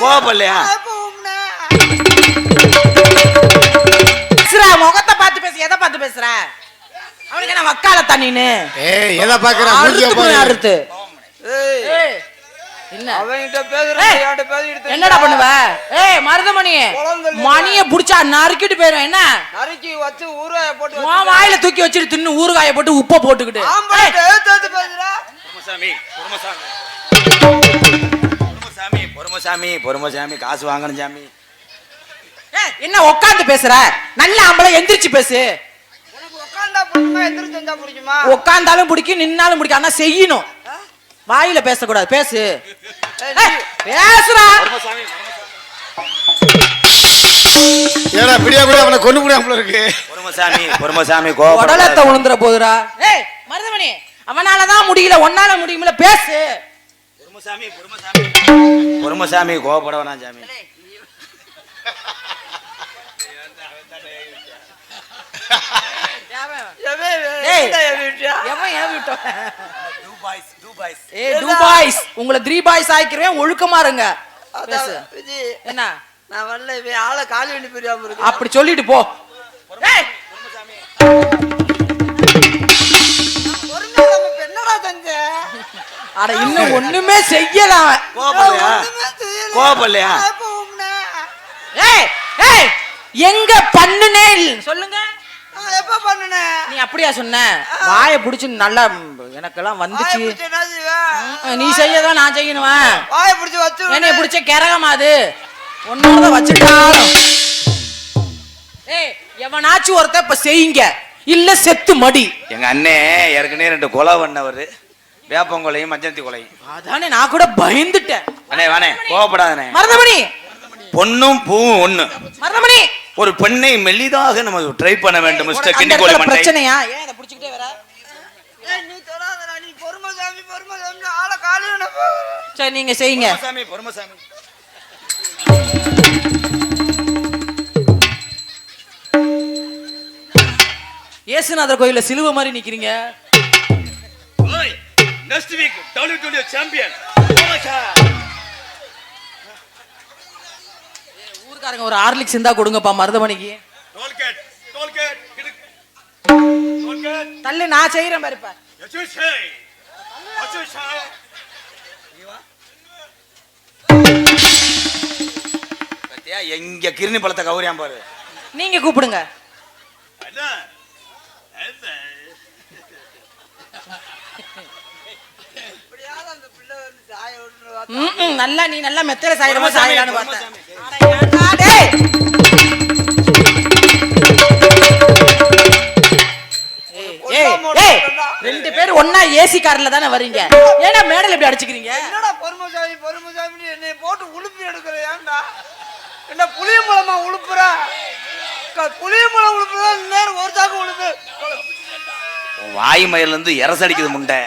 கோபப்படலையா? முகத்தை பார்த்து பேச, எதை பார்த்து பேசுற? அவனுக்கு என்ன வக்கால தண்ணின்னு? எதை பாக்குற? என்னடா பண்ணுவ? மருதமணி மணிய புடிச்சா நறுக்கிட்டு போயிடும். என்ன நறுக்கி வச்சு ஊறுகாய போட்டு வாயில தூக்கி வச்சுட்டு தின்னு ஊறுகாய போட்டு உப்ப போட்டுக்கிட்டு பொறுமசாமி காசு வாங்கணும் சாமி. என்ன உட்காந்து பேசுற? நல்ல ஆம்பளை எந்திரிச்சு பேசு. உட்காந்தாலும் பிடிக்கும், நின்னாலும் பிடிக்கும். ஆனா செய்யணும். வாயில பேசக்கூடாது. பேசு. பேசுறா. கொண்டு முடியாம இருக்கு. பொறுமசாமி உடலத்தை உழுந்துற போதுரா. மருதமணி அவனாலதான் முடியல, ஒன்னால முடியுமில்ல. பேசு. பொறுமசாமி கோபப்பட வேணாம் சாமி. உங்களை 3 பாய்ஸ் ஆயிக்கிறேன். ஒழுக்கமா இருங்க. என்ன நான் வரல, ஆளை காலி பண்ணி போயிடாம இருக்கு. அப்படி சொல்லிட்டு போ. என்னடா செஞ்ச? அட இன்னும் ஒண்ணுமே செய்யலாம். கோபப்படலையா? எங்க பண்ணுனே சொல்லுங்க. எப்ப பண்ணுன? நீ அப்படியா சொன்ன? வாயை புடிச்சு நல்லா எனக்கெல்லாம் வந்துச்சு. நீ செய்யதான் நான் செய்யணுமா? வாயை புடிச்சு வச்சு என்னைய புடிச்ச கரகமா அது ஒன்னோட வச்சுட்டாலும். எவனாச்சும் ஒருத்த இப்ப செய்யுங்க, இல்ல செத்து மடி. எங்க அண்ணே ஏற்கனவே 2 கொலை பண்ணவரு, வேப்பங்கொலையும் மஞ்சந்தி கொலையும். அதானே நான் கூட பயந்துட்டேன். அண்ணே வானே கோபப்படாதே. மருதமணி பொண்ணும் பூவும் ஒண்ணு. மருதமணி ஒரு பெண்ணை மெல்லிதாக நம்ம ட்ரை பண்ண வேண்டும். மிஸ்டர் கிண்டிகோலி மண்டை பிரச்சனையா? ஏன் அத புடிச்சிட்டே வர? நீ தொடாதடா. நீ பொறுமசாமி ஆளை காலி பண்ண. சரி நீங்க செய்யுங்க. பொறுமசாமி ஏசுநாதர் கோயில்ல சிலுவை மாதிரி நிக்கிறீங்க. நெக்ஸ்ட் வீக் WWE சாம்பியன் ஊர்க்காரங்க ஒரு ஹார்லிக்ஸ் இருந்தா கொடுங்கப்பா மருதமணிக்கு. தள்ளு, நான் செய்யறேன் பாருப்பா. எங்க கிருணி பழத்தை கௌரியாம் பாரு. நீங்க கூப்பிடுங்க. நல்லா நீ நல்லா மெத்தையில சாயிரமா சாயிரான்னு பார்த்தேன். 2 பேரும் ஒன்னா ஏசி கார்ல தானே வரீங்க. ஏன்னா மேடல் எப்படி அடிச்சுக்கிறீங்க? என்னடா பொறுமசாமி என்னை போட்டு உளுப்பி எடுக்கிற? ஏன்டா என்ன புளியம்பழமா உளுப்புற? புளியம்பழம் உளுப்புறா நேரம் ஒரு சாக்கு உளுப்பு. வாய் மயில இருந்து எரசடிக்குது முண்டை.